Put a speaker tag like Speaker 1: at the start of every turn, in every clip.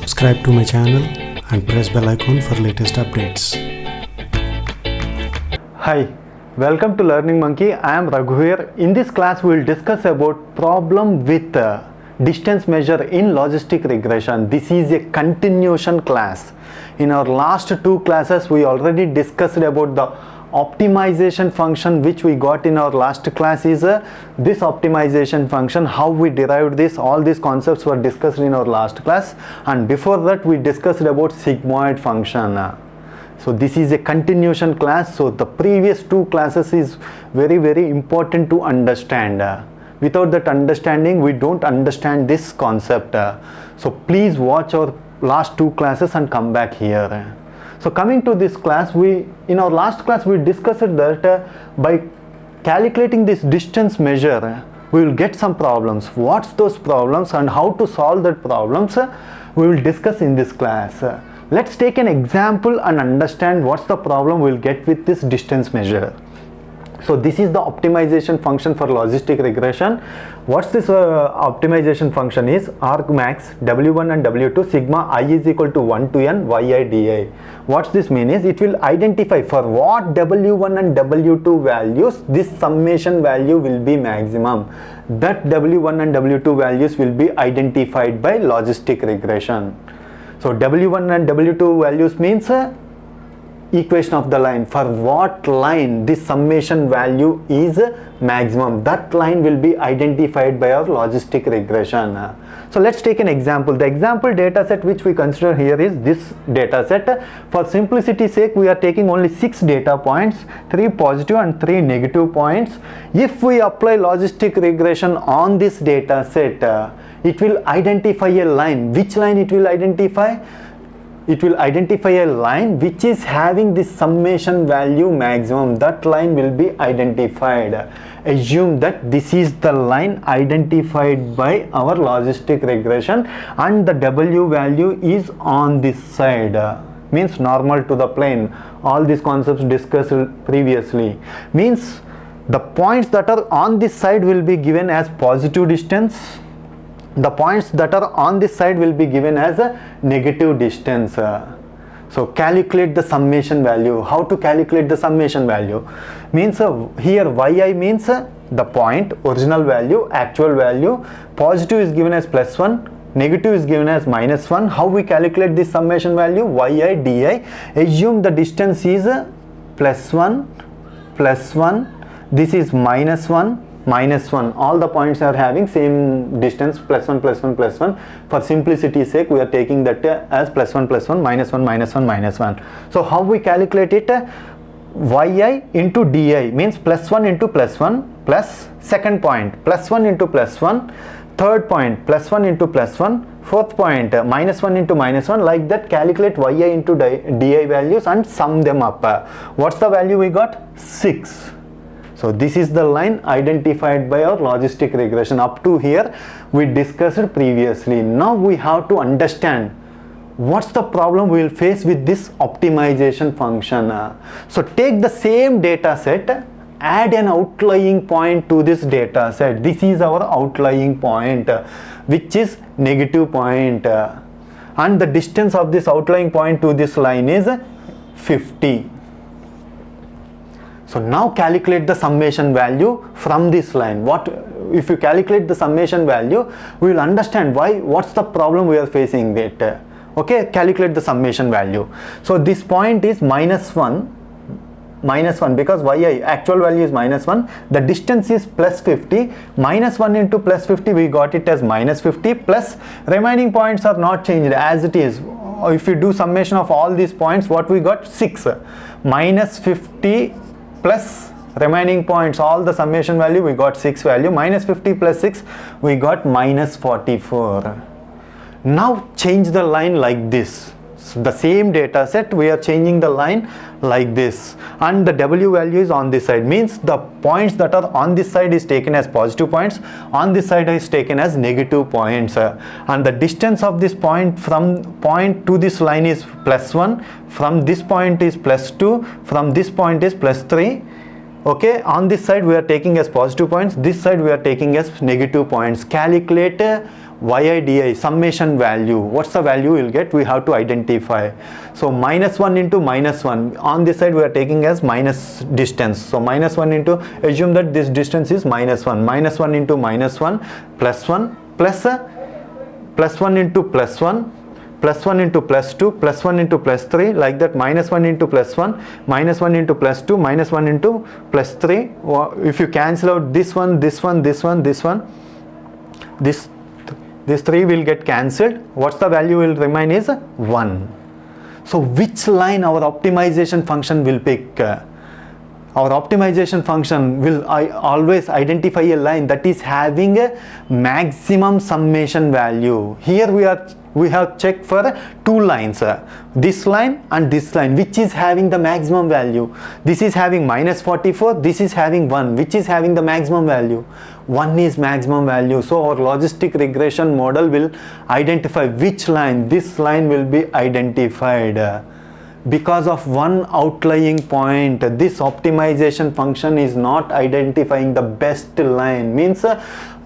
Speaker 1: subscribe to my channel and press bell icon for latest updates.
Speaker 2: Hi, welcome to Learning Monkey. I am Raghu here. In this class we will discuss about problem with distance measure in logistic regression. This is a continuation class. In our last two classes we already discussed about the optimization function which we got in our last class. Is this optimization function, how we derived this, all these concepts were discussed in our last class, and before that we discussed about sigmoid function. So this is a continuation class, so the previous two classes is very important to understand. Without that understanding we don't understand this concept. So please watch our last two classes and come back here. So coming to this class, in our last class we discussed that by calculating this distance measure we will get some problems. What's those problems and how to solve that problems we will discuss in this class. Let's take an example and understand what's the problem we'll get with this distance measure. So this is the optimization function for logistic regression. What's this optimization function is argmax w1 and w2 sigma I is equal to 1 to n yi di. What's this mean is it will identify for what w1 and w2 values this summation value will be maximum. That w1 and w2 values will be identified by logistic regression. So w1 and w2 values means equation of the line. For what line this summation value is maximum, that line will be identified by our logistic regression. So let's take an example. The example data set which we consider here is this data set. For simplicity's sake we are taking only 6 data points, 3 positive and 3 negative points. If we apply logistic regression on this data set, it will identify a line. Which line it will identify? It will identify a line which is having this summation value maximum. That line will be identified. Assume that this is the line identified by our logistic regression and the W value is on this side, means normal to the plane. All these concepts discussed previously. Means the points that are on this side will be given as positive distance. The points that are on this side will be given as a negative distance. So calculate the summation value. How to calculate the summation value? Means here yi means the point, original value, actual value. Positive is given as +1, negative is given as -1. How we calculate this summation value? yi di. Assume the distance is +1, +1. This is -1. -1, all the points are having same distance, +1, +1, +1. For simplicity's sake we are taking that as +1, +1, -1, -1, -1. So how we calculate it? yi into di means +1 into +1 plus second point +1 into +1, third point +1 into +1, fourth point -1 into -1, like that. Calculate yi into di values and sum them up. What's the value we got? 6. So this is the line identified by our logistic regression. Up to here we discussed previously. Now we have to understand what's the problem we will face with this optimization function. So take the same data set, add an outlying point to this data set. This is our outlying point, which is negative point, and the distance of this outlying point to this line is 50. So now calculate the summation value from this line. What if you calculate the summation value, we will understand what's the problem we are facing it. Okay, calculate the summation value. So this point is -1 because yi actual value is -1, the distance is +50, -1 into +50 we got it as -50, plus remaining points are not changed as it is. If you do summation of all these points, what we got? 6. -50 plus remaining points, all the summation value we got 6 value, -50 plus 6 we got -44. Now change the line like this. So the same data set we are changing the line like this, and the W value is on this side, means the points that are on this side is taken as positive points, on this side is taken as negative points, and the distance of this point from point to this line is +1, from this point is +2, from this point is +3, Okay, on this side we are taking as positive points, this side we are taking as negative points. Calculate YIDI, summation value. What's the value we'll get? We have to identify. So minus 1 into minus 1. On this side we are taking as minus distance. So minus 1 into, assume that this distance is minus 1. Minus 1 into minus 1 plus 1 plus 1 into plus 1. Plus 1 into plus 2, plus 1 into plus 3, like that. Minus 1 into plus 1, minus 1 into plus 2, minus 1 into plus 3. If you cancel out this one, this one, this one, this one, this 3 will get cancelled. What's the value will remain is 1. So which line our optimization function will pick? Our optimization function will always identify a line that is having a maximum summation value. Here we have checked for 2 lines, this line and this line, which is having the maximum value. This is having minus 44, this is having 1, which is having the maximum value. 1 is maximum value. So our logistic regression model will identify which line, this line will be identified. Because of one outlying point, this optimization function is not identifying the best line. Means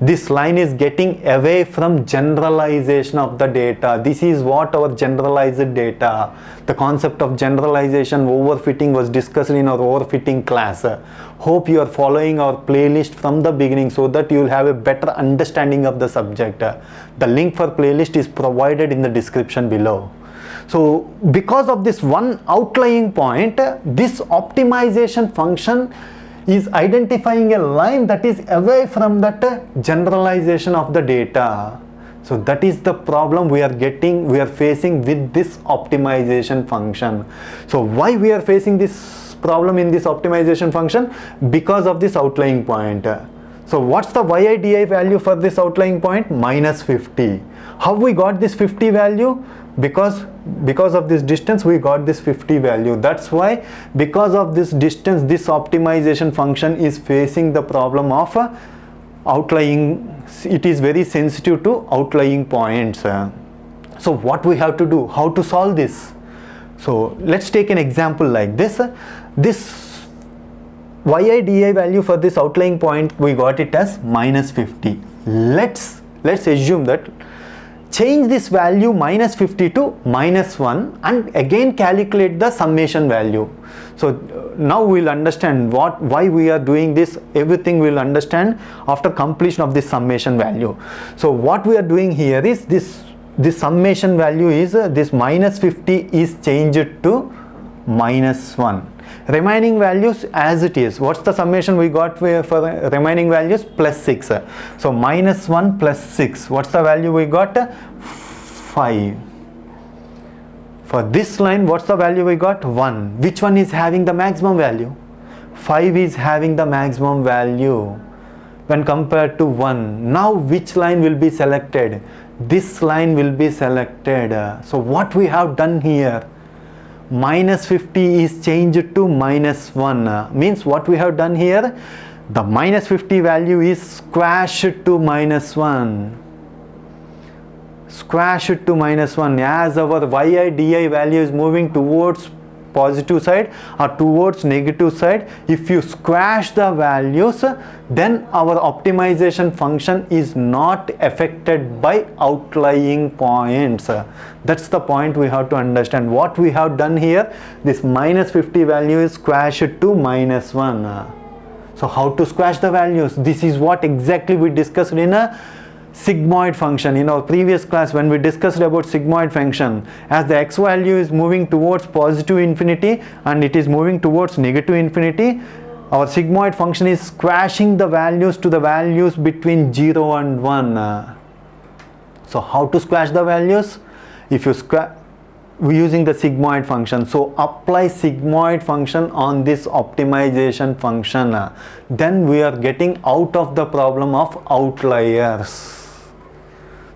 Speaker 2: this line is getting away from generalization of the data. This is what our generalized data. The concept of generalization overfitting was discussed in our overfitting class. Hope you are following our playlist from the beginning so that you will have a better understanding of the subject. The link for playlist is provided in the description below. So because of this one outlying point, this optimization function is identifying a line that is away from that generalization of the data. So that is the problem we are facing with this optimization function. So why we are facing this problem in this optimization function? Because of this outlying point. So what's the YIDI value for this outlying point? Minus 50. How we got this 50 value? Because of this distance we got this 50 value. That's why, because of this distance, this optimization function is facing the problem of outlying. It is very sensitive to outlying points. So what we have to do? How to solve this? So let's take an example like this. This YIDI value for this outlying point, we got it as minus 50. Let's assume that change this value minus 50 to minus 1 and again calculate the summation value. So now we'll understand why we are doing this. Everything we'll understand after completion of this summation value. So what we are doing here is this summation value is this minus 50 is changed to minus 1. Remaining values as it is. What's the summation we got for remaining values? Plus 6. So minus 1 plus 6. What's the value we got? 5. For this line, what's the value we got? 1. Which one is having the maximum value? 5 is having the maximum value when compared to 1. Now which line will be selected? This line will be selected. So what we have done here? Minus 50 is changed to minus 1. Means what we have done here? The minus 50 value is squashed to minus 1. Squashed to minus 1. As our YIDI value is moving towards positive side or towards negative side, if you squash the values, then our optimization function is not affected by outlying points. That's the point we have to understand. What we have done here, this minus 50 value is squashed to minus 1. So how to squash the values? This is what exactly we discussed in a sigmoid function. In our previous class when we discussed about sigmoid function, as the x value is moving towards positive infinity and it is moving towards negative infinity, our sigmoid function is squashing the values to the values between 0 and 1. So how to squash the values? If you we're using the sigmoid function. So apply sigmoid function on this optimization function. Then we are getting out of the problem of outliers.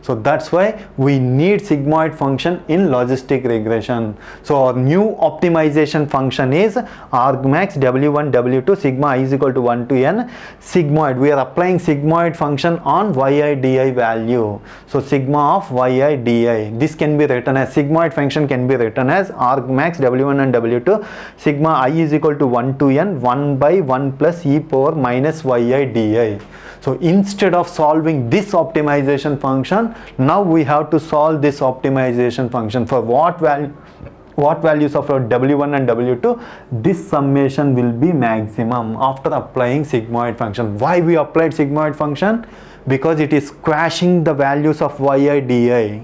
Speaker 2: So that's why we need sigmoid function in logistic regression. So our new optimization function is argmax w1 w2 sigma I is equal to 1 to n sigmoid. We are applying sigmoid function on yi di value. So sigma of yi di, this can be written as, sigmoid function can be written as argmax w1 and w2 sigma I is equal to 1 to n 1 by 1 plus e power minus yi di. So instead of solving this optimization function, now we have to solve this optimization function for what values of our w1 and w2. This summation will be maximum after applying sigmoid function. Why we applied sigmoid function? Because it is squashing the values of yi di.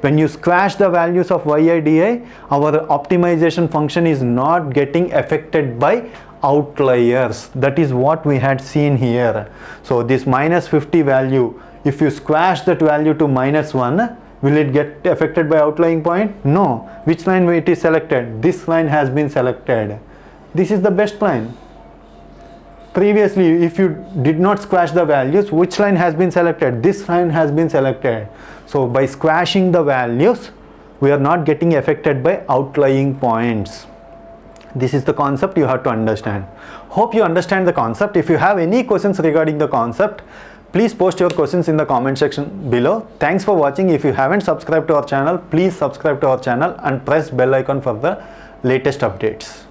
Speaker 2: When you squash the values of yi di, our optimization function is not getting affected by outliers. That is what we had seen here. So this minus 50 value, if you squash that value to minus 1, will it get affected by outlying point? No. Which line it is selected? This line has been selected. This is the best line. Previously, if you did not squash the values, which line has been selected? This line has been selected. So by squashing the values, we are not getting affected by outlying points. This is the concept you have to understand. Hope you understand the concept. If you have any questions regarding the concept, please post your questions in the comment section below. Thanks for watching. If you haven't subscribed to our channel, please subscribe to our channel and press bell icon for the latest updates.